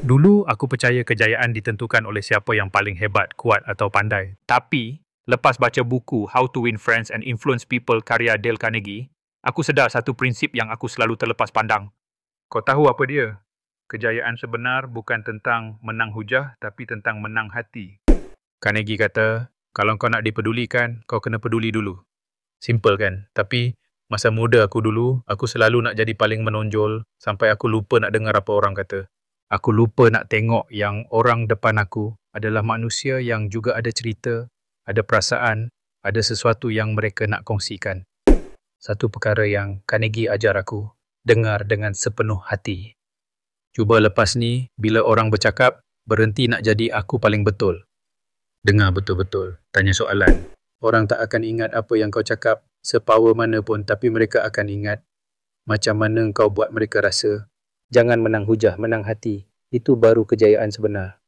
Dulu aku percaya kejayaan ditentukan oleh siapa yang paling hebat, kuat atau pandai. Tapi, lepas baca buku How to Win Friends and Influence People karya Dale Carnegie, aku sedar satu prinsip yang aku selalu terlepas pandang. Kau tahu apa dia? Kejayaan sebenar bukan tentang menang hujah, tapi tentang menang hati. Carnegie kata, kalau kau nak dipedulikan, kau kena peduli dulu. Simple kan? Tapi, masa muda aku dulu, aku selalu nak jadi paling menonjol sampai aku lupa nak dengar apa orang kata. Aku lupa nak tengok yang orang depan aku adalah manusia yang juga ada cerita, ada perasaan, ada sesuatu yang mereka nak kongsikan. Satu perkara yang Carnegie ajar aku, dengar dengan sepenuh hati. Cuba lepas ni, bila orang bercakap, berhenti nak jadi aku paling betul. Dengar betul-betul, tanya soalan. Orang tak akan ingat apa yang kau cakap, sepower mana pun, tapi mereka akan ingat macam mana kau buat mereka rasa. Jangan menang hujah, menang hati. Itu baru kejayaan sebenar.